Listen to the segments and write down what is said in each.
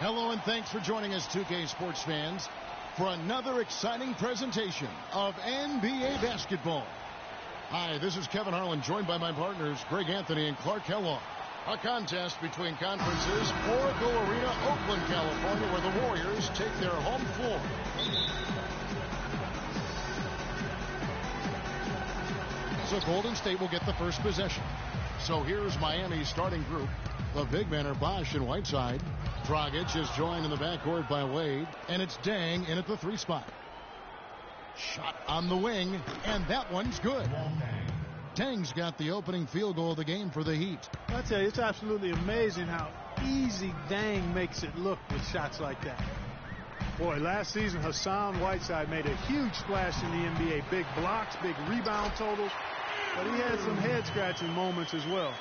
Hello and thanks for joining us, 2K sports fans, for another exciting presentation of NBA basketball. Hi, this is Kevin Harlan, joined by my partners Greg Anthony and Clark Kellogg. A contest between conferences, Oracle Arena, Oakland, California, where the Warriors take their home floor. So Golden State will get the first possession. So here's Miami's starting group. The big men are Bosh and Whiteside. Dragic is joined in the backcourt by Wade, and it's Dang in at the 3 spot. Shot on the wing, and that one's good. Dang's got the opening field goal of the game for the Heat. I tell you, it's absolutely amazing how easy Dang makes it look with shots like that. Boy, last season, Hassan Whiteside made a huge splash in the NBA. Big blocks, big rebound totals, but he had some head-scratching moments as well.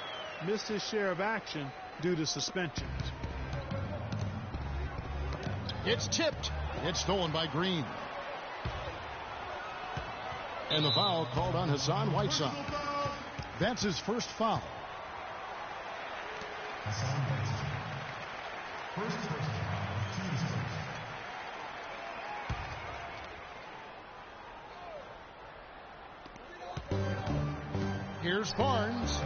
Missed his share of action due to suspensions. It's tipped. It's stolen by Green. And the foul called on Hassan Whiteside. That's his first foul. Here's Barnes.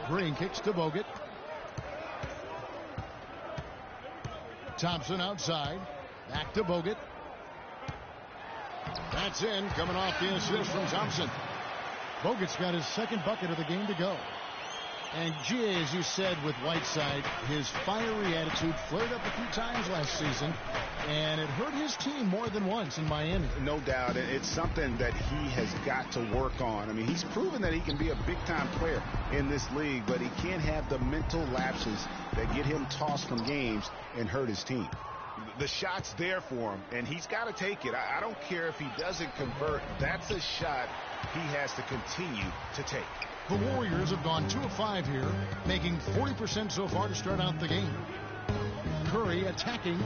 Green kicks to Bogut. Thompson outside. Back to Bogut. That's in, coming off the assist from Thompson. Bogut's got his second bucket of the game to go. And G.A., as you said with Whiteside, his fiery attitude flared up a few times last season, and it hurt his team more than once in Miami. No doubt. It's something that he has got to work on. I mean, he's proven that he can be a big-time player in this league, but he can't have the mental lapses that get him tossed from games and hurt his team. The shot's there for him, and he's got to take it. I don't care if he doesn't convert. That's a shot he has to continue to take. The Warriors have gone 2 of 5 here, making 40% so far to start out the game. Curry attacking.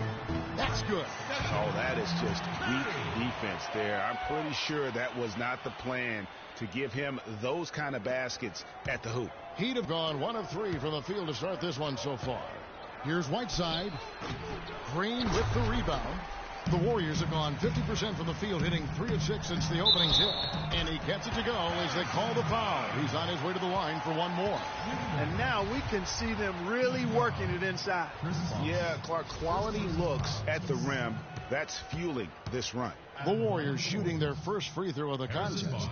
That's good. Oh, that is just weak defense there. I'm pretty sure that was not the plan to give him those kind of baskets at the hoop. He'd have gone 1 of 3 from the field to start this one so far. Here's Whiteside. Green with the rebound. The Warriors have gone 50% from the field, hitting 3 of 6 since the opening tip. And he gets it to go as they call the foul. He's on his way to the line for one more. And now we can see them really working it inside. Yeah, Clark, quality looks at the rim. That's fueling this run. The Warriors shooting their first free throw of the contest.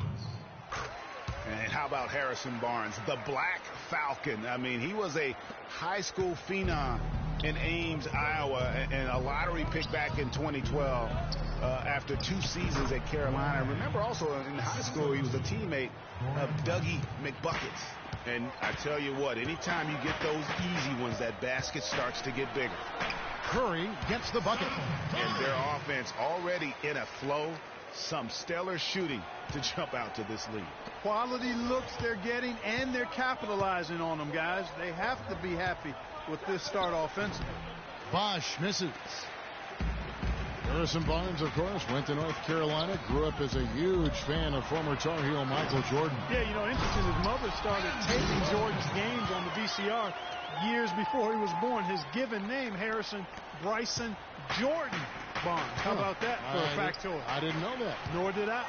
And how about Harrison Barnes, the Black Falcon? I mean, he was a high school phenom in Ames, Iowa, and a lottery pick back in 2012 after 2 seasons at Carolina. Remember also in high school, he was a teammate of Dougie McBuckets. And I tell you what, anytime you get those easy ones, that basket starts to get bigger. Curry gets the bucket. And their offense already in a flow. Some stellar shooting to jump out to this lead. Quality looks they're getting, and they're capitalizing on them, guys. They have to be happy with this start offensively. Bosh misses. Harrison Barnes, of course, went to North Carolina, grew up as a huge fan of former Tar Heel Michael Jordan. Yeah, you know, interesting, his mother started taping Jordan's games on the VCR years before he was born. His given name, Harrison Bryson Jordan Barnes. How about that for a factoid? I didn't know that. Nor did I.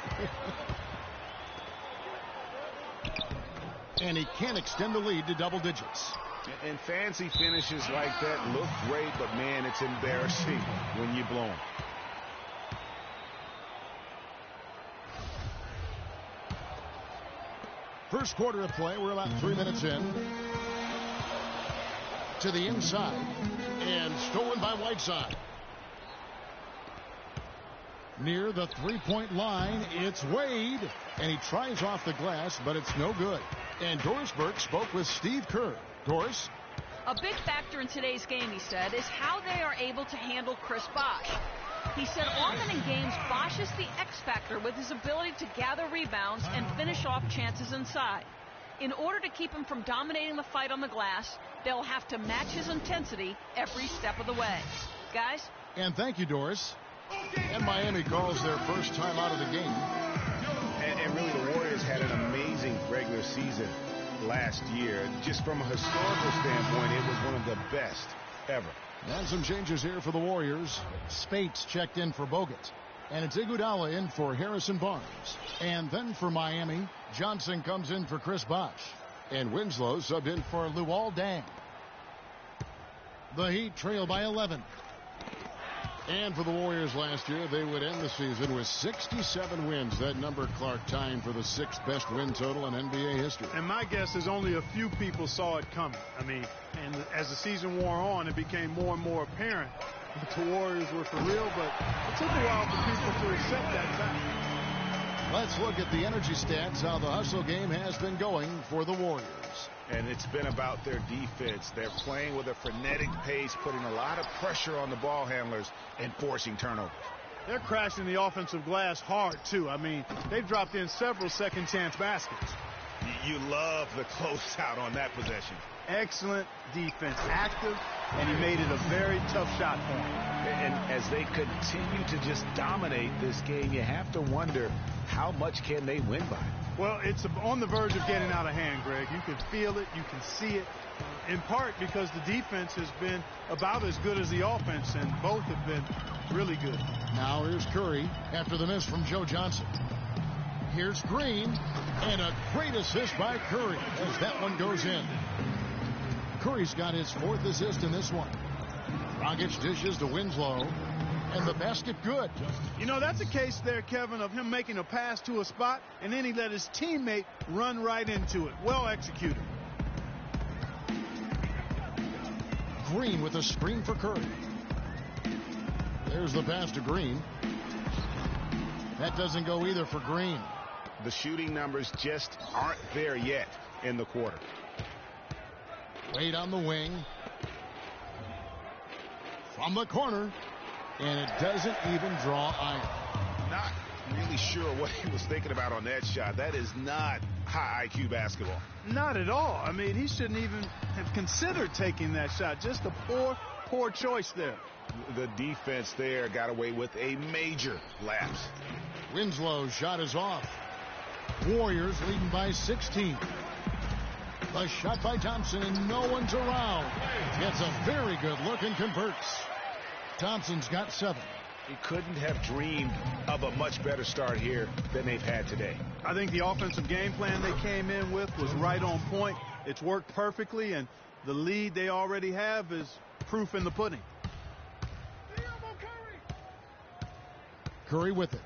And he can't extend the lead to double digits. And fancy finishes like that look great, but man, it's embarrassing when you blow them. First quarter of play, we're about 3 minutes in. To the inside, and stolen by Whiteside. Near the 3-point line, it's Wade, and he tries off the glass, but it's no good. And Doris Burke spoke with Steve Kerr. Doris? A big factor in today's game, he said, is how they are able to handle Chris Bosh. He said often in games, Bosh is the X factor with his ability to gather rebounds and finish off chances inside. In order to keep him from dominating the fight on the glass, they'll have to match his intensity every step of the way. Guys? And thank you, Doris. And Miami calls their first time out of the game. And really, the Warriors had an amazing regular season last year. Just from a historical standpoint, it was one of the best ever. And some changes here for the Warriors. Spates checked in for Bogut. And it's Iguodala in for Harrison Barnes. And then for Miami, Johnson comes in for Chris Bosh. And Winslow subbed in for Luol Deng. The Heat trail by 11. And for the Warriors last year, they would end the season with 67 wins. That number, Clark, tying for the 6th best win total in NBA history. And my guess is only a few people saw it coming. I mean, and as the season wore on, it became more and more apparent that the Warriors were for real, but it took a while for people to accept that fact. Let's look at the energy stats, how the hustle game has been going for the Warriors. And it's been about their defense. They're playing with a frenetic pace, putting a lot of pressure on the ball handlers and forcing turnovers. They're crashing the offensive glass hard, too. I mean, they've dropped in several second-chance baskets. You love the closeout on that possession. Excellent defense, active, and he made it a very tough shot for him. And as they continue to just dominate this game, you have to wonder how much can they win by. Well, it's on the verge of getting out of hand, Greg. You can feel it. You can see it, in part because the defense has been about as good as the offense, and both have been really good. Now here's Curry after the miss from Joe Johnson. Here's Green, and a great assist by Curry as that one goes in. Curry's got his 4th assist in this one. Dragic dishes to Winslow, and the basket good. You know, that's a case there, Kevin, of him making a pass to a spot, and then he let his teammate run right into it. Well executed. Green with a screen for Curry. There's the pass to Green. That doesn't go either for Green. The shooting numbers just aren't there yet in the quarter. Wade on the wing. From the corner. And it doesn't even draw iron. Not really sure what he was thinking about on that shot. That is not high IQ basketball. Not at all. I mean, he shouldn't even have considered taking that shot. Just a poor choice there. The defense there got away with a major lapse. Winslow's shot is off. Warriors leading by 16. The shot by Thompson, and no one's around. Gets a very good look and converts. Thompson's got 7. He couldn't have dreamed of a much better start here than they've had today. I think the offensive game plan they came in with was right on point. It's worked perfectly, and the lead they already have is proof in the pudding. Curry with it.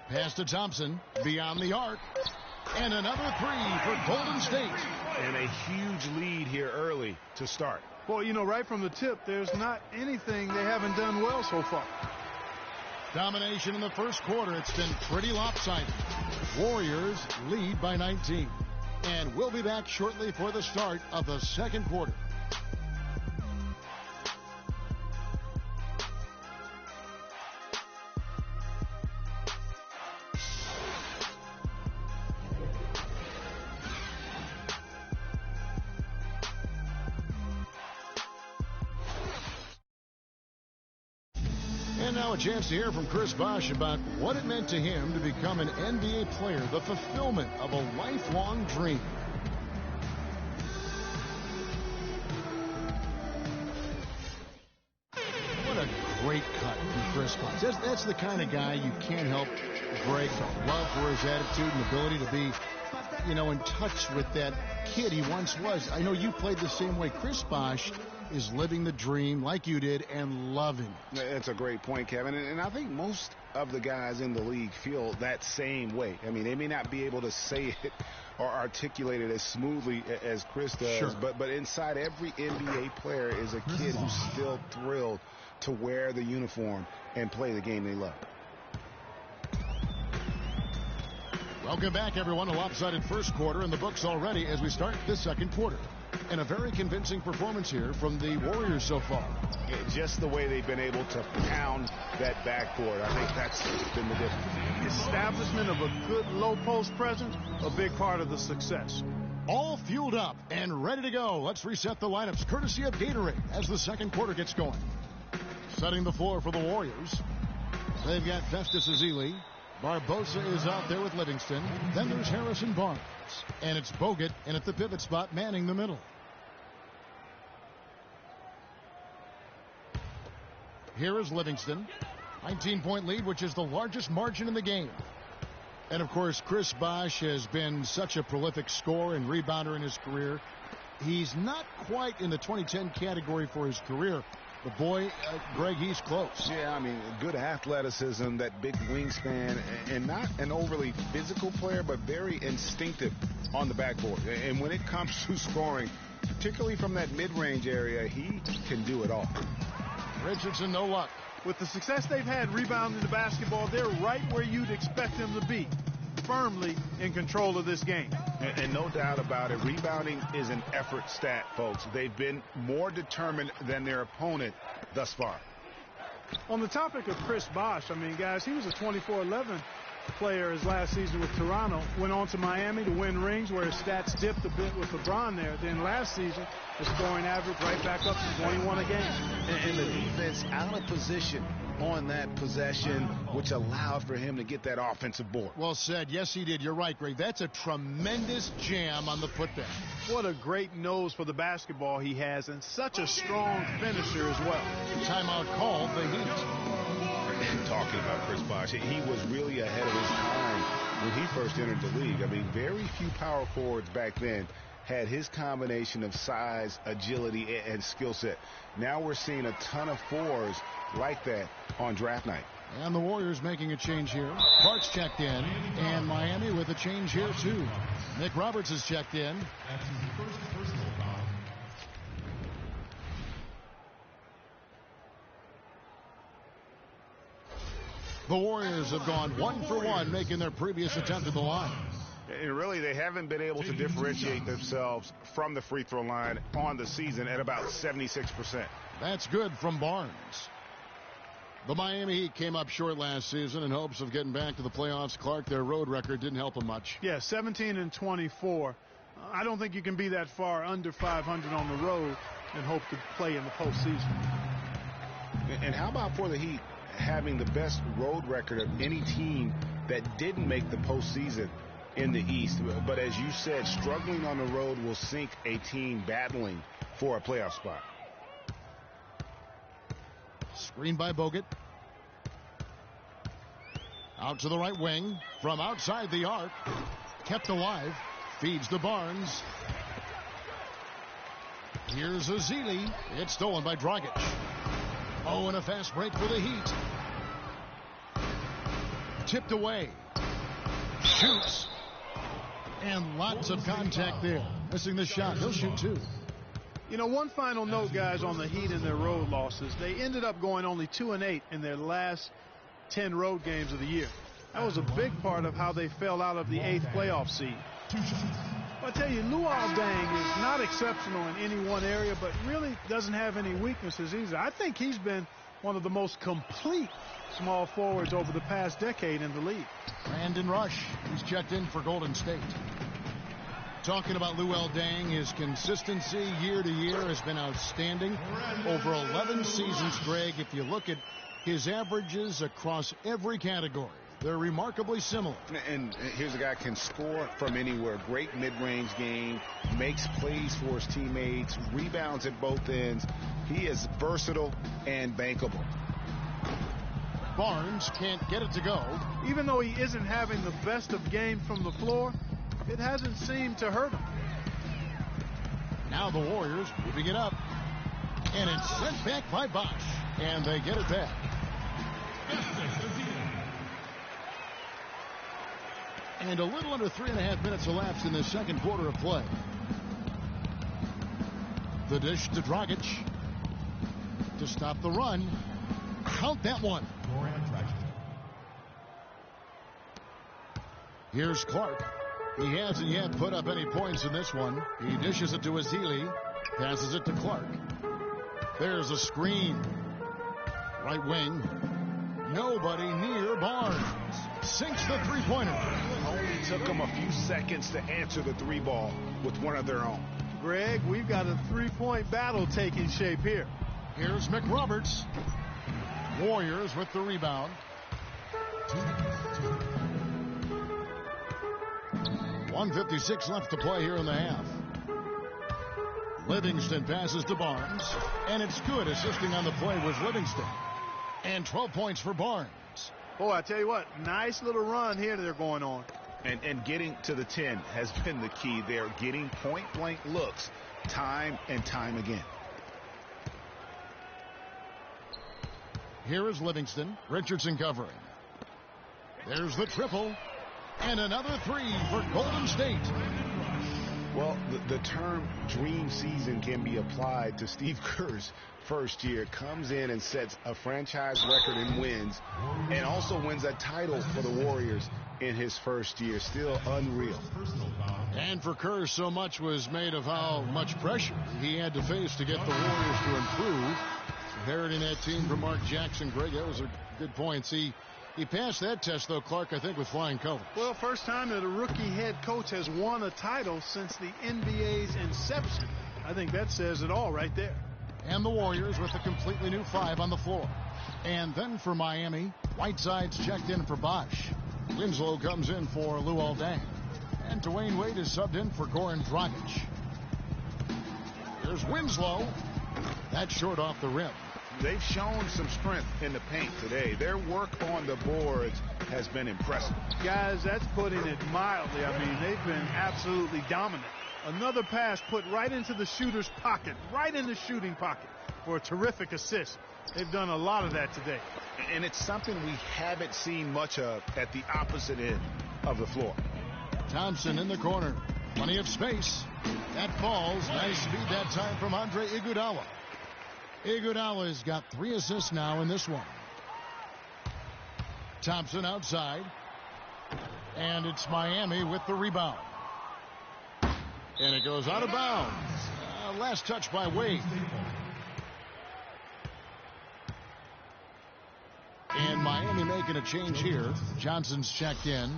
Pass to Thompson, beyond the arc. And another 3 for Golden State. And a huge lead here early to start. Well, you know, right from the tip, there's not anything they haven't done well so far. Domination in the first quarter. It's been pretty lopsided. Warriors lead by 19. And we'll be back shortly for the start of the second quarter. And now a chance to hear from Chris Bosh about what it meant to him to become an NBA player, the fulfillment of a lifelong dream. What a great cut from Chris Bosh. That's the kind of guy you can't help, Greg, love for his attitude and ability to be, you know, in touch with that kid he once was. I know you played the same way. Chris Bosh is living the dream like you did and loving it. That's a great point, Kevin. And I think most of the guys in the league feel that same way. I mean, they may not be able to say it or articulate it as smoothly as Chris does, sure, but inside every NBA player is a kid who's still thrilled to wear the uniform and play the game they love. Welcome back, everyone. A lopsided first quarter in the books already as we start the second quarter. And a very convincing performance here from the Warriors so far. Just the way they've been able to pound that backboard. I think that's been the difference. Establishment of a good low post presence, a big part of the success. All fueled up and ready to go. Let's reset the lineups courtesy of Gatorade as the second quarter gets going. Setting the floor for the Warriors. They've got Festus Ezeli. Barbosa is out there with Livingston. Then there's Harrison Barnes. And it's Bogut in at the pivot spot, manning the middle. Here is Livingston. 19-point lead, which is the largest margin in the game. And, of course, Chris Bosh has been such a prolific scorer and rebounder in his career. He's not quite in the 2010 category for his career. But, boy, Greg, he's close. Yeah, I mean, good athleticism, that big wingspan, and not an overly physical player, but very instinctive on the backboard. And when it comes to scoring, particularly from that mid-range area, he can do it all. Richardson, no luck. With the success they've had rebounding the basketball, they're right where you'd expect them to be, firmly in control of this game. And no doubt about it, rebounding is an effort stat, folks. They've been more determined than their opponent thus far. On the topic of Chris Bosh, I mean, guys, he was a 24-11 player his last season with Toronto. Went on to Miami to win rings, where his stats dipped a bit with LeBron there. Then last season, his scoring average right back up to 21 a game. And the defense out of position on that possession, which allowed for him to get that offensive board. Well said. Yes, he did. You're right, Greg. That's a tremendous jam on the putback. What a great nose for the basketball he has, and such a strong finisher as well. Timeout called the Heat. Talking about Chris Bosh, he was really ahead of his time when he first entered the league. I mean, very few power forwards back then had his combination of size, agility, and skill set. Now we're seeing a ton of fours like that on draft night. And the Warriors making a change here. Clark's checked in, and Miami with a change here too. Nick Roberts is checked in. The Warriors have gone 1 for 1, making their previous attempt at the line. And really, they haven't been able to differentiate themselves from the free throw line on the season at about 76%. That's good from Barnes. The Miami Heat came up short last season in hopes of getting back to the playoffs. Clark, their road record didn't help them much. Yeah, 17-24. I don't think you can be that far under 500 on the road and hope to play in the postseason. And how about for the Heat having the best road record of any team that didn't make the postseason in the East? But as you said, struggling on the road will sink a team battling for a playoff spot. Screen by Bogut. Out to the right wing. From outside the arc. Kept alive. Feeds to Barnes. Here's Ezeli. It's stolen by Dragic. Oh, and a fast break for the Heat. Tipped away. Shoots. And lots of contact there. Missing the shot. He'll shoot two. You know, one final note, guys, on the Heat and their road losses. They ended up going only 2-8 in their last 10 road games of the year. That was a big part of how they fell out of the 8th playoff seed. I tell you, Luol Deng is not exceptional in any one area, but really doesn't have any weaknesses either. I think he's been one of the most complete small forwards over the past decade in the league. Brandon Rush, he's checked in for Golden State. Talking about Luol Deng, his consistency year to year has been outstanding. Over 11 seasons, Greg, if you look at his averages across every category, they're remarkably similar. And here's a guy who can score from anywhere. Great mid-range game, makes plays for his teammates, rebounds at both ends. He is versatile and bankable. Barnes can't get it to go. Even though he isn't having the best of games from the floor, it hasn't seemed to hurt him. Now the Warriors moving it up. And it's sent back by Bosh. And they get it back. And a little under 3.5 minutes elapsed in the second quarter of play. The dish to Dragic to stop the run. Count that one. Here's Clark. He hasn't yet put up any points in this one. He dishes it to Ezeli. Passes it to Clark. There's a screen. Right wing. Nobody near Barnes. Sinks the three-pointer. Only took them a few seconds to answer the three ball with one of their own. Greg, we've got a three-point battle taking shape here. Here's McRoberts. Warriors with the rebound. 1:56 left to play here in the half. Livingston passes to Barnes, and it's good. Assisting on the play was Livingston. And 12 points for Barnes. Boy, I tell you what, nice little run here they're going on. And getting to the 10 has been the key. They're getting point-blank looks time and time again. Here is Livingston. Richardson covering. There's the triple. And another three for Golden State. Well, the term dream season can be applied to Steve Kerr's first year. Comes in and sets a franchise record in wins and also wins a title for the Warriors in his first year. Still unreal. And for Kerr, so much was made of how much pressure he had to face to get the Warriors to improve. Inheriting that team from Mark Jackson. Greg, that was a good point. He passed that test, though, Clark, I think, with flying colors. Well, first time that a rookie head coach has won a title since the NBA's inception. I think that says it all right there. And the Warriors with a completely new 5 on the floor. And then for Miami, Whiteside's checked in for Bosch. Winslow comes in for Luol Deng. And Dwayne Wade is subbed in for Goran Dragic. Here's Winslow. That's short off the rim. They've shown some strength in the paint today. Their work on the boards has been impressive. Guys, that's putting it mildly. I mean, they've been absolutely dominant. Another pass put right into the shooter's pocket, right in the shooting pocket for a terrific assist. They've done a lot of that today. And it's something we haven't seen much of at the opposite end of the floor. Thompson in the corner. Plenty of space. That falls. Nice speed that time from Andre Iguodala. Iguodala's got 3 assists now in this one. Thompson outside. And it's Miami with the rebound. And it goes out of bounds. Last touch by Wade. And Miami making a change here. Johnson's checked in.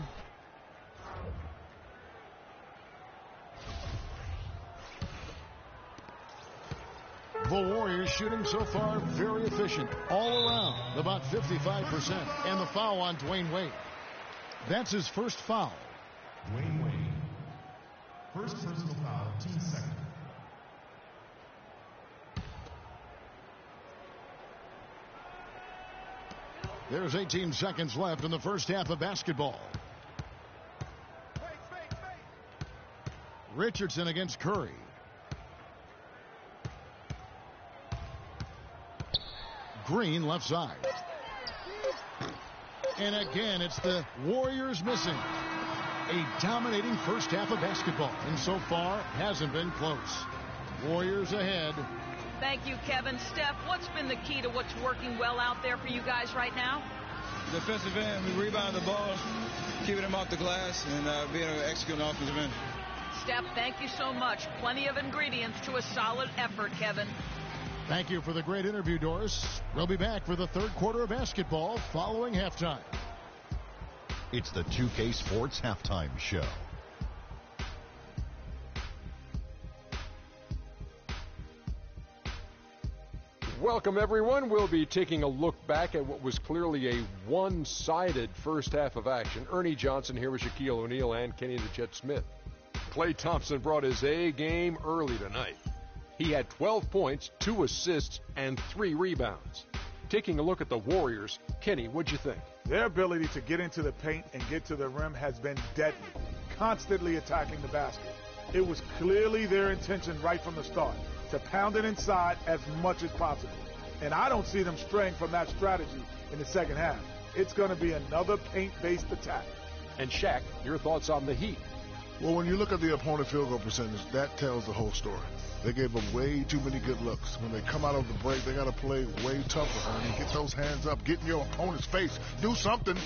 The Warriors shooting so far very efficient all around, about 55%. And the foul on Dwayne Wade. That's his first foul. Dwayne Wade. First personal foul, team second. There's 18 seconds left in the first half of basketball. Richardson against Curry. Green left side. And again, it's the Warriors missing. A dominating first half of basketball. And so far, hasn't been close. Warriors ahead. Thank you, Kevin. Steph, what's been the key to what's working well out there for you guys right now? Defensive end, we rebound the ball, keeping them off the glass, and being able to execute on offensive end. Steph, thank you so much. Plenty of ingredients to a solid effort, Kevin. Thank you for the great interview, Doris. We'll be back for the third quarter of basketball following halftime. It's the 2K Sports Halftime Show. Welcome, everyone. We'll be taking a look back at what was clearly a one-sided first half of action. Ernie Johnson here with Shaquille O'Neal and Kenny the Jet Smith. Klay Thompson brought his A game early tonight. He had 12 points, 2 assists, and 3 rebounds. Taking a look at the Warriors, Kenny, what'd you think? Their ability to get into the paint and get to the rim has been deadly, constantly attacking the basket. It was clearly their intention right from the start to pound it inside as much as possible. And I don't see them straying from that strategy in the second half. It's going to be another paint-based attack. And Shaq, your thoughts on the Heat? Well, when you look at the opponent field goal percentage, that tells the whole story. They gave them way too many good looks. When they come out of the break, they got to play way tougher, Ernie. Get those hands up. Get in your opponent's face. Do something.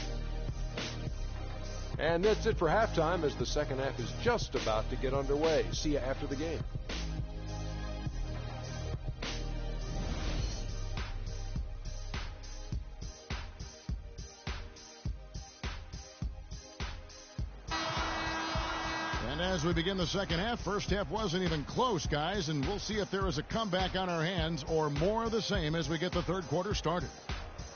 And that's it for halftime as the second half is just about to get underway. See you after the game. As we begin the second half, first half wasn't even close, guys, and we'll see if there is a comeback on our hands or more of the same as we get the third quarter started.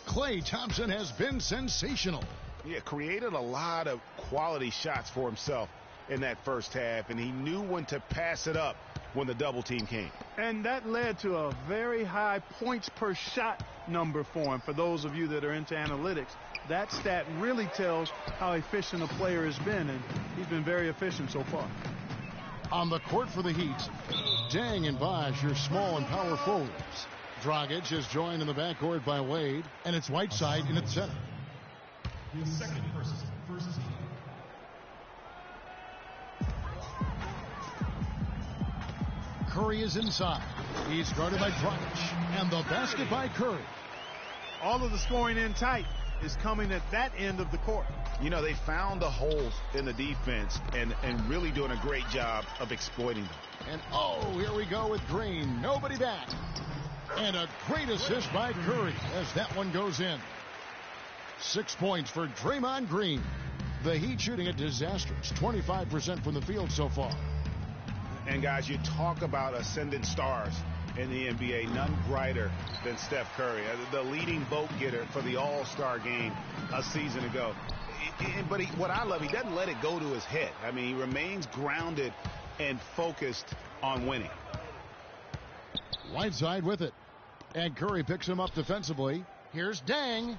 Klay Thompson has been sensational. Yeah, created a lot of quality shots for himself in that first half, and he knew when to pass it up when the double team came. And that led to a very high points per shot number for him. For those of you that are into analytics, that stat really tells how efficient a player has been, and he's been very efficient so far. On the court for the Heat, Dang and Bosh are small and power forwards. Dragic is joined in the backcourt by Wade, and it's Whiteside in its center. The second versus first team. Curry is inside. He's guarded by Dragic, and the basket by Curry. All of the scoring in tight is coming at that end of the court. You know, they found the holes in the defense and really doing a great job of exploiting them. And oh, here we go with Green. Nobody back. And a great assist by Curry as that one goes in. 6 points for Draymond Green. The Heat shooting a disastrous 25% from the field so far. And guys, you talk about ascendant stars in the NBA, none brighter than Steph Curry, the leading vote getter for the All-Star game a season ago. But what I love, he doesn't let it go to his head. I mean, he remains grounded and focused on winning. Whiteside with it. And Curry picks him up defensively. Here's Dang.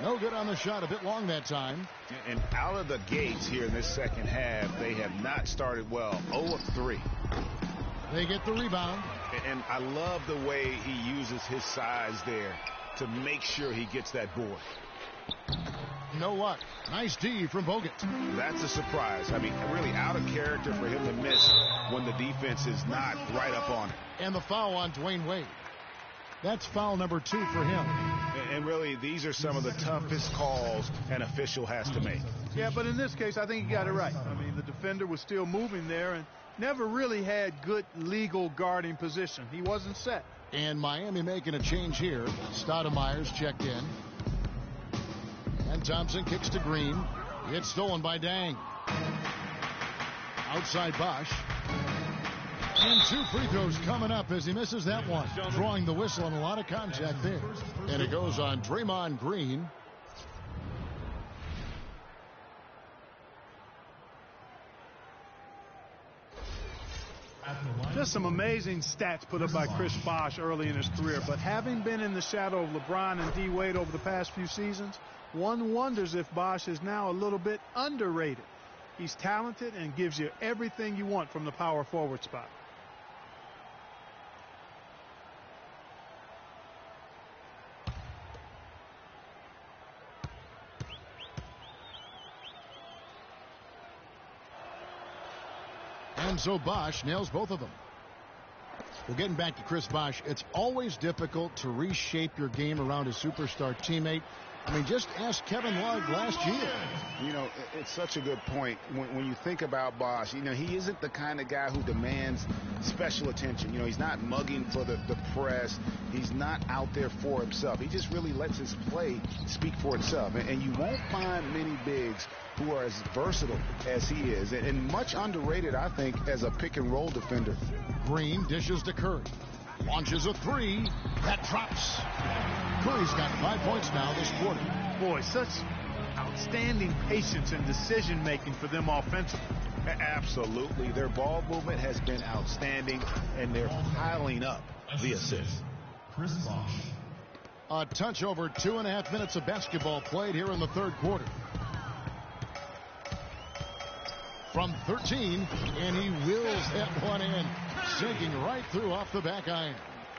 No good on the shot, a bit long that time. And out of the gates here in this second half, they have not started well. 0 of 3. They get the rebound. And I love the way he uses his size there to make sure he gets that board. No luck. Nice D from Bogut. That's a surprise. I mean, really out of character for him to miss when the defense is not right up on it. And the foul on Dwayne Wade. That's foul number 2 for him. And really, these are some of the toughest calls an official has to make. Yeah, but in this case, I think he got it right. I mean, the defender was still moving there and never really had good legal guarding position. He wasn't set. And Miami making a change here. Stoudemire's checked in. And Thompson kicks to Green. It's stolen by Dang. Outside Bosh. And 2 free throws coming up as he misses that one. Drawing the whistle and a lot of contact there. And it goes on Draymond Green. Just some amazing stats put up by Chris Bosh early in his career. But having been in the shadow of LeBron and D. Wade over the past few seasons, one wonders if Bosh is now a little bit underrated. He's talented and gives you everything you want from the power forward spot. And so Bosh nails both of them. Well, getting back to Chris Bosh, it's always difficult to reshape your game around a superstar teammate. I mean, just ask Kevin Love last year. You know, it's such a good point. When you think about Bosh, you know, he isn't the kind of guy who demands special attention. You know, he's not mugging for the press. He's not out there for himself. He just really lets his play speak for itself. And you won't find many bigs who are as versatile as he is. And much underrated, I think, as a pick-and-roll defender. Green dishes to Curry. Launches a 3. That drops. Curry's got 5 points now this quarter. Boy, such outstanding patience and decision-making for them offensively. Absolutely. Their ball movement has been outstanding, and they're piling up the assists. Chris Bosh. A touch over 2.5 minutes of basketball played here in the third quarter. From 13, and he wills that one in, sinking right through off the back iron.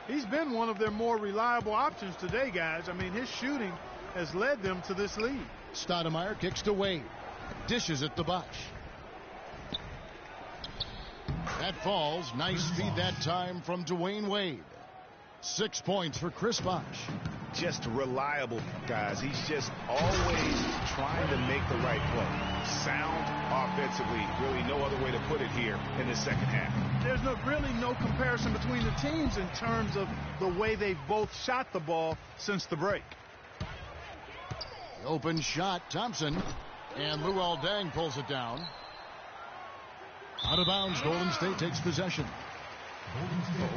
He's been one of their more reliable options today, guys. I mean, his shooting has led them to this lead. Stoudemire kicks to Wade. Dishes it to Bosh. That falls. Nice feed that time from Dwayne Wade. 6 points for Chris Bosh. Just reliable, guys. He's just always trying to make the right play. Sound offensively. Really no other way to put it here in the second half. There's really no comparison between the teams in terms of the way they've both shot the ball since the break. Open shot, Thompson. And Luol Deng pulls it down. Out of bounds, Golden State takes possession.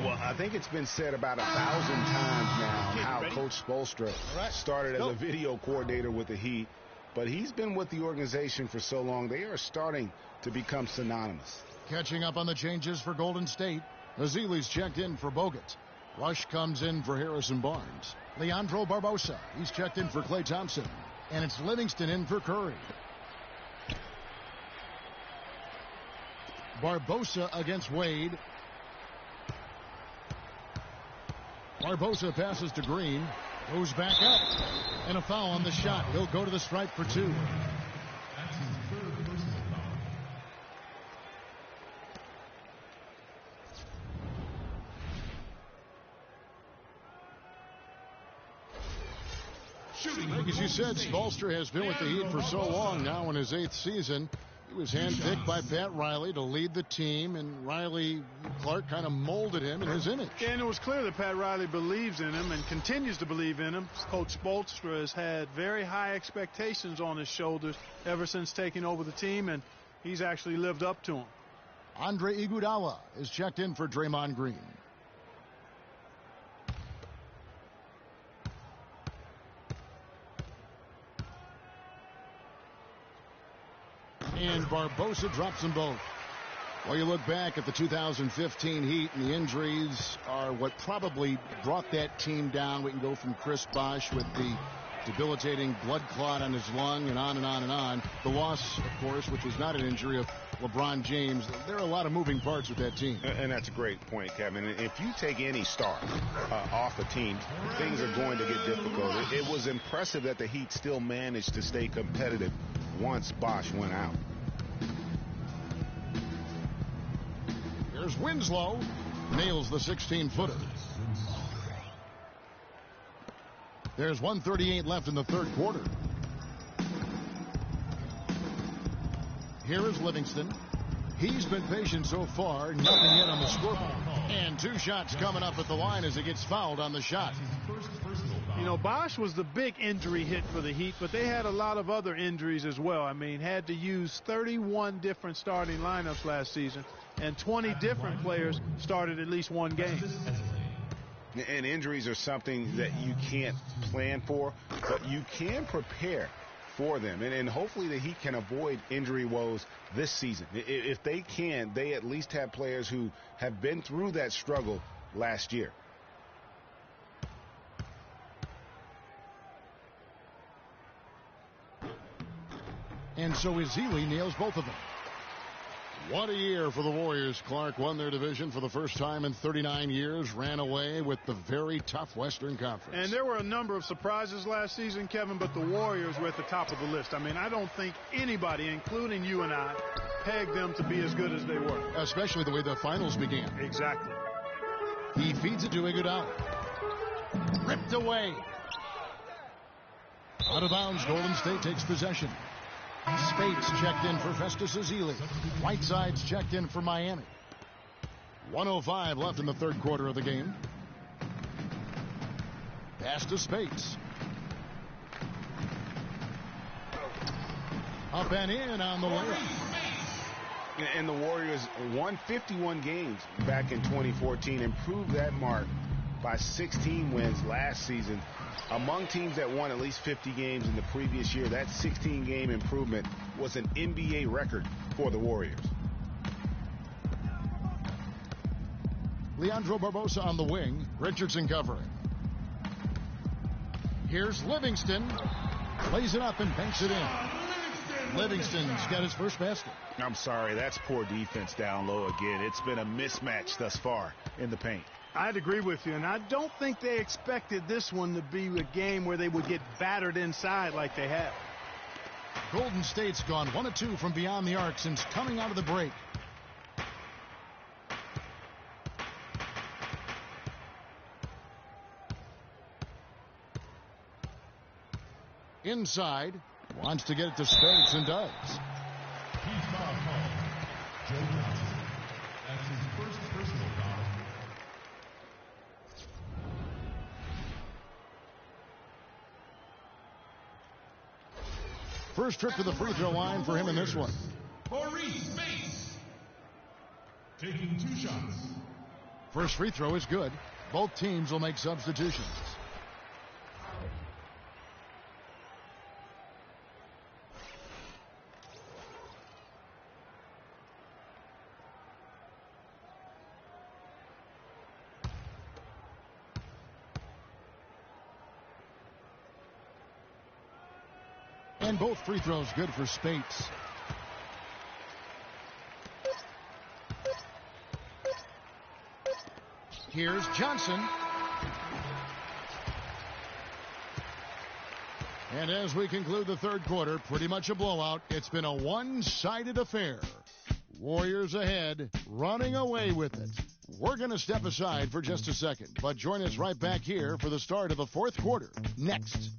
Well, I think it's been said about 1,000 times now how Coach Spoelstra started as a video coordinator with the Heat but he's been with the organization for so long, they are starting to become synonymous. Catching up on the changes for Golden State. Ezeli's checked in for Bogut. Rush comes in for Harrison Barnes. Leandro Barbosa, he's checked in for Klay Thompson. And it's Livingston in for Curry. Barbosa against Wade. Barbosa passes to Green. Goes back up. And a foul on the shot. He'll go to the stripe for 2. Like as you said, Spoelstra has been with the Heat for so long now in his 8th season. He was handpicked by Pat Riley to lead the team, and Clark kind of molded him in his image. Yeah, and it was clear that Pat Riley believes in him and continues to believe in him. Coach Spoelstra has had very high expectations on his shoulders ever since taking over the team, and he's actually lived up to them. Andre Iguodala is checked in for Draymond Green. And Barbosa drops them both. Well, you look back at the 2015 Heat, and the injuries are what probably brought that team down. We can go from Chris Bosh with the debilitating blood clot on his lung and on and on and on. The loss, of course, which was not an injury, of LeBron James. There are a lot of moving parts with that team. And that's a great point, Kevin. If you take any star off a team, things are going to get difficult. It was impressive that the Heat still managed to stay competitive once Bosh went out. There's Winslow. Nails the 16-footer. There's 1:38 left in the third quarter. Here is Livingston. He's been patient so far. Nothing yet on the scoreboard. And 2 shots coming up at the line as he gets fouled on the shot. You know, Bosh was the big injury hit for the Heat, but they had a lot of other injuries as well. I mean, had to use 31 different starting lineups last season, and 20 different players started at least one game. And injuries are something that you can't plan for, but you can prepare for them. And hopefully the Heat can avoid injury woes this season. If they can, they at least have players who have been through that struggle last year. And so Ezeli nails both of them. What a year for the Warriors. Clark won their division for the first time in 39 years, ran away with the very tough Western Conference. And there were a number of surprises last season, Kevin, but the Warriors were at the top of the list. I mean, I don't think anybody, including you and I, pegged them to be as good as they were. Especially the way the finals began. Exactly. He feeds it to Iguodala. Ripped away. Out of bounds, Golden State takes possession. Spates checked in for Festus Ezeli. Whiteside's checked in for Miami. 1:05 left in the third quarter of the game. Pass to Spates. Up and in on the layup. And the Warriors won 51 games back in 2014, improved that mark by 16 wins last season. Among teams that won at least 50 games in the previous year, that 16-game improvement was an NBA record for the Warriors. Leandro Barbosa on the wing. Richardson covering. Here's Livingston. Plays it up and banks it in. Livingston's got his first basket. I'm sorry, that's poor defense down low again. It's been a mismatch thus far in the paint. I'd agree with you, and I don't think they expected this one to be a game where they would get battered inside like they have. Golden State's gone 1 of 2 from beyond the arc since coming out of the break. Inside, wants to get it to Spates and does. First trip to the free throw line for him in this one. Maurice Spates taking 2 shots. First free throw is good. Both teams will make substitutions. And both free throws good for Spates. Here's Johnson. And as we conclude the third quarter, pretty much a blowout. It's been a one-sided affair. Warriors ahead, running away with it. We're going to step aside for just a second, but join us right back here for the start of the fourth quarter. Next.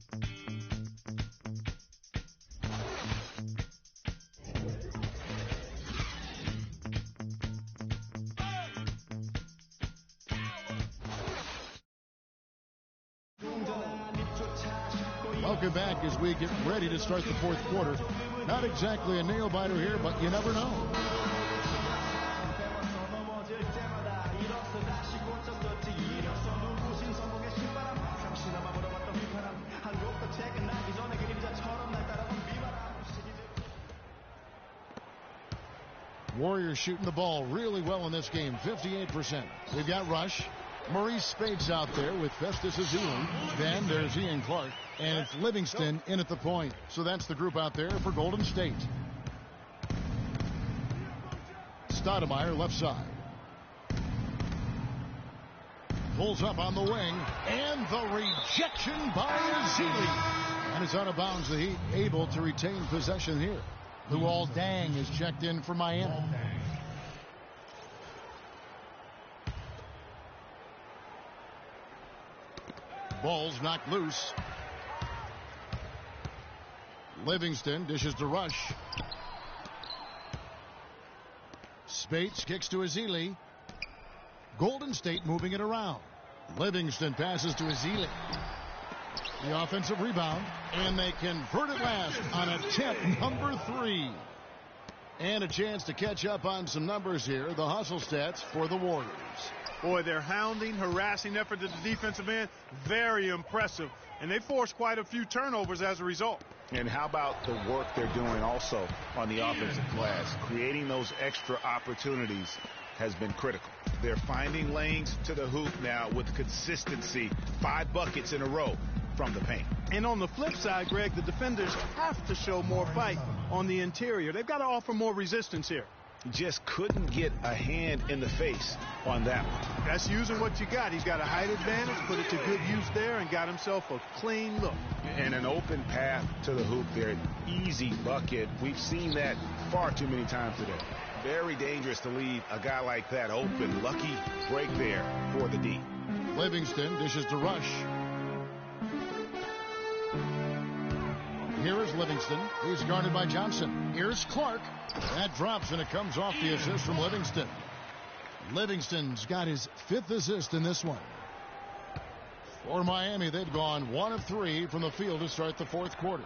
Welcome back as we get ready to start the fourth quarter. Not exactly a nail-biter here, but you never know. Warriors shooting the ball really well in this game, 58%. We've got Rush. Maurice Spates out there with Festus Ezeli. Then there's Ian Clark. And it's Livingston in at the point. So that's the group out there for Golden State. Stoudemire left side. Pulls up on the wing. And the rejection by Ezeli. And it's out of bounds. The Heat able to retain possession here. Luol Deng is checked in for Miami. Ball's knocked loose. Livingston dishes to Rush. Spates kicks to Ezeli. Golden State moving it around. Livingston passes to Ezeli. The offensive rebound, and they convert it last on attempt number 3. And a chance to catch up on some numbers here. The hustle stats for the Warriors. Boy, their hounding, harassing effort at the defensive end, very impressive. And they forced quite a few turnovers as a result. And how about the work they're doing also on the offensive glass? Creating those extra opportunities has been critical. They're finding lanes to the hoop now with consistency. 5 buckets in a row from the paint. And on the flip side, Greg, the defenders have to show more fight on the interior. They've got to offer more resistance here. Just couldn't get a hand in the face on that one. That's using what you got. He's got a height advantage, put it to good use there, and got himself a clean look. And an open path to the hoop there. Easy bucket. We've seen that far too many times today. Very dangerous to leave a guy like that open. Lucky break there for the D. Livingston dishes to Rush. Here is Livingston. He's guarded by Johnson. Here's Clark. That drops, and it comes off the assist from Livingston. Livingston's got his 5th assist in this one. For Miami, they've gone 1 of 3 from the field to start the fourth quarter.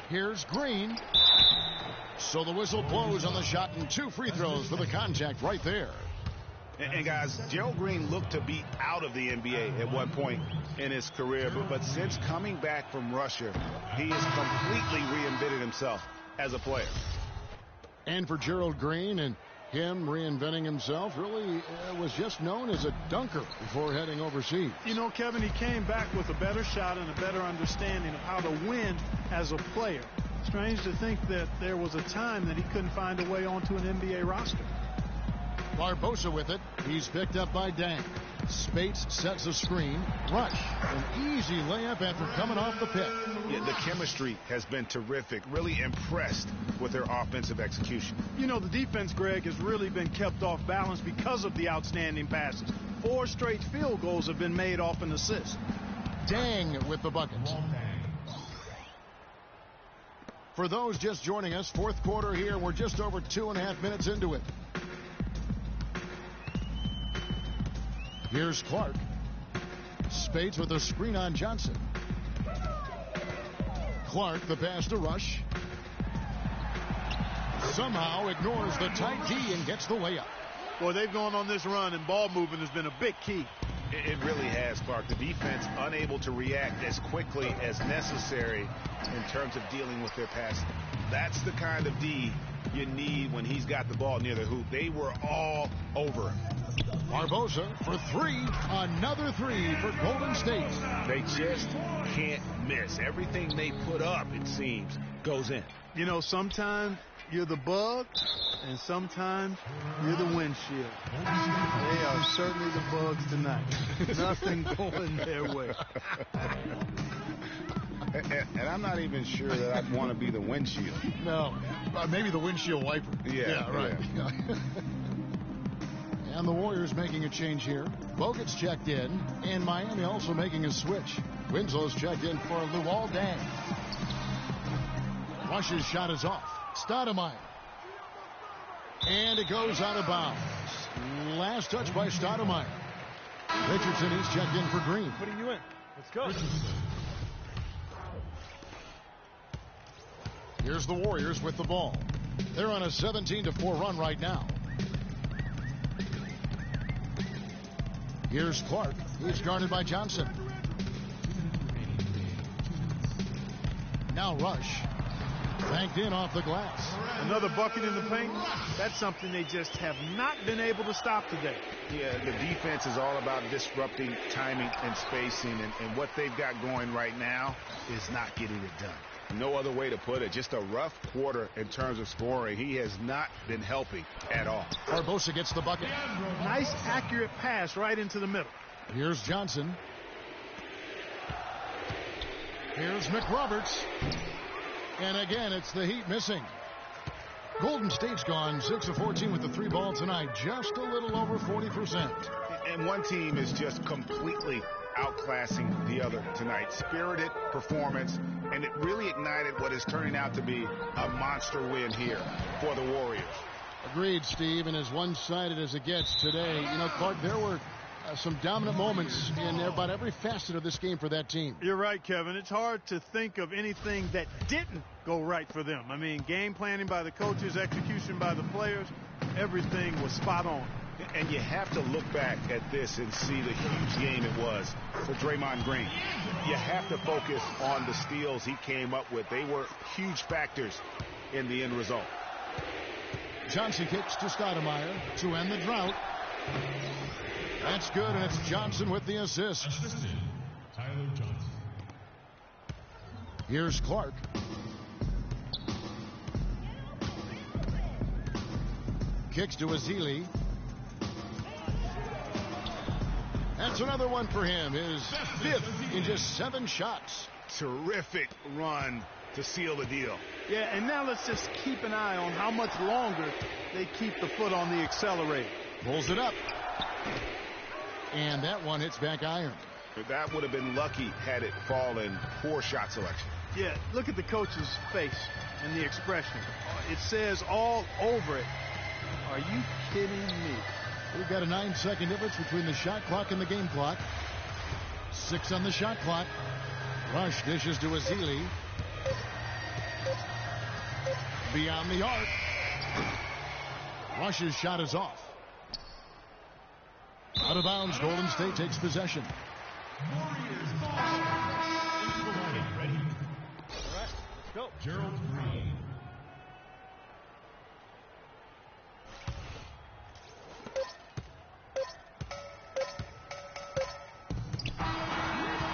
Here's Green. So the whistle blows on the shot, and 2 free throws for the contact right there. And guys, Gerald Green looked to be out of the NBA at one point in his career, but since coming back from Russia, he has completely reinvented himself as a player. And for Gerald Green and him reinventing himself, really was just known as a dunker before heading overseas. You know, Kevin, he came back with a better shot and a better understanding of how to win as a player. Strange to think that there was a time that he couldn't find a way onto an NBA roster. Barbosa with it. He's picked up by Deng. Spates sets a screen. Rush. An easy layup after coming off the pick. Yeah, the chemistry has been terrific. Really impressed with their offensive execution. You know, the defense, Greg, has really been kept off balance because of the outstanding passes. 4 straight field goals have been made off an assist. Deng with the bucket. For those just joining us, fourth quarter here. We're just over 2.5 minutes into it. Here's Clark. Spates with a screen on Johnson. Clark, the pass to Rush. Somehow ignores the tight D and gets the layup. Boy, they've gone on this run, and ball movement has been a big key. It really has, Clark. The defense unable to react as quickly as necessary in terms of dealing with their passing. That's the kind of D you need when he's got the ball near the hoop. They were all over him. Barbosa for three. Another three for Golden State. They just can't miss. Everything they put up, it seems, goes in. You know, sometimes you're the bug, and sometimes you're the windshield. They are certainly the bugs tonight. Nothing going their way. And I'm not even sure that I'd want to be the windshield. No, maybe the windshield wiper. Yeah, right. Yeah. And the Warriors making a change here. Bogut's checked in, and Miami also making a switch. Winslow's checked in for Luol Deng. Rush's shot is off. Stoudemire. And it goes out of bounds. Last touch by Stoudemire. Richardson is checked in for Green. What are you in? Let's go. Here's the Warriors with the ball. They're on a 17-4 run right now. Here's Clark. He's guarded by Johnson. Now Rush. Banked in off the glass. Another bucket in the paint. That's something they just have not been able to stop today. Yeah, the defense is all about disrupting timing and spacing, and what they've got going right now is not getting it done. No other way to put it. Just a rough quarter in terms of scoring. He has not been helping at all. Barbosa gets the bucket. Nice, accurate pass right into the middle. Here's Johnson. Here's McRoberts. And again, it's the Heat missing. Golden State's gone 6 of 14 with the three ball tonight. Just a little over 40%. And one team is just completely outclassing the other tonight. Spirited performance, and it really ignited what is turning out to be a monster win here for the Warriors. Agreed, Steve, and as one-sided as it gets today. You know, Clark, there were some dominant moments in about every facet of this game for that team. You're right, Kevin. It's hard to think of anything that didn't go right for them. I mean, game planning by the coaches, execution by the players, everything was spot on. And you have to look back at this and see the huge game it was for Draymond Green. You have to focus on the steals he came up with. They were huge factors in the end result. Johnson kicks to Stoudemire to end the drought. That's good, and it's Johnson with the assist. Tyler Johnson. Here's Clark. Kicks to Ezeli. That's another one for him. His fifth in just 7 shots. Terrific run to seal the deal. Yeah, and now let's just keep an eye on how much longer they keep the foot on the accelerator. Pulls it up. And that one hits back iron. That would have been lucky had it fallen. Poor shot selection. Yeah, look at the coach's face and the expression. It says all over it, are you kidding me? We've got a 9-second difference between the shot clock and the game clock. 6 on the shot clock. Rush dishes to Ezeli. Beyond the arc. Rush's shot is off. Out of bounds, Golden State takes possession. Warriors ball. Into the line. Ready. All right, let's go. Gerald Green.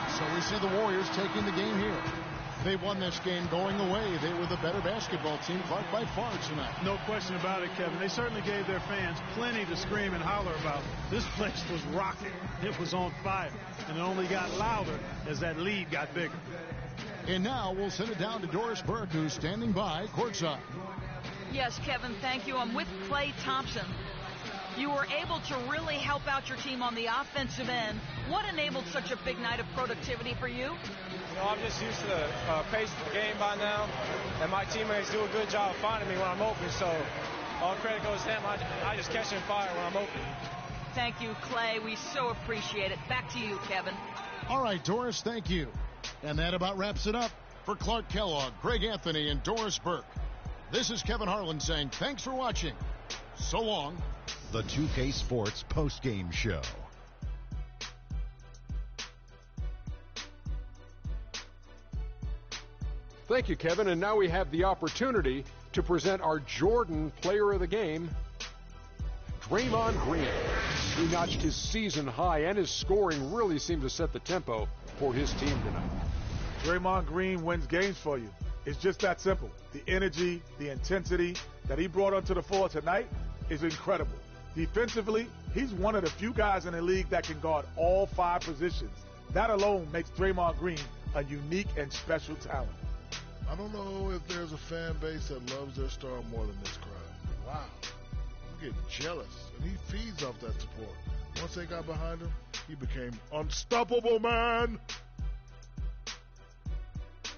So we see the Warriors taking the game here. They won this game going away. They were the better basketball team, Clark, by far tonight. No question about it, Kevin. They certainly gave their fans plenty to scream and holler about. This place was rocking. It was on fire. And it only got louder as that lead got bigger. And now we'll send it down to Doris Burke, who's standing by courtside. Yes, Kevin, thank you. I'm with Klay Thompson. You were able to really help out your team on the offensive end. What enabled such a big night of productivity for you? You know, I'm just used to the pace of the game by now, and my teammates do a good job of finding me when I'm open, so all credit goes to them. I just catch and fire when I'm open. Thank you, Klay. We so appreciate it. Back to you, Kevin. All right, Doris, thank you. And that about wraps it up. For Clark Kellogg, Greg Anthony, and Doris Burke, this is Kevin Harlan saying thanks for watching. So long. The 2K Sports postgame show. Thank you, Kevin. And now we have the opportunity to present our Jordan Player of the Game. Draymond Green. He notched his season high, and his scoring really seemed to set the tempo for his team tonight. Draymond Green wins games for you. It's just that simple. The energy, the intensity that he brought onto the floor tonight is incredible. Defensively, he's one of the few guys in the league that can guard all 5 positions. That alone makes Draymond Green a unique and special talent. I don't know if there's a fan base that loves their star more than this crowd. Wow. I'm getting jealous, and he feeds off that support. Once they got behind him, he became unstoppable, man.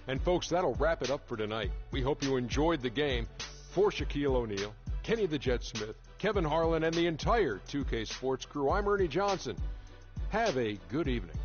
And folks, that'll wrap it up for tonight. We hope you enjoyed the game. For Shaquille O'Neal, Kenny the Jet Smith, Kevin Harlan, and the entire 2K Sports crew, I'm Ernie Johnson. Have a good evening.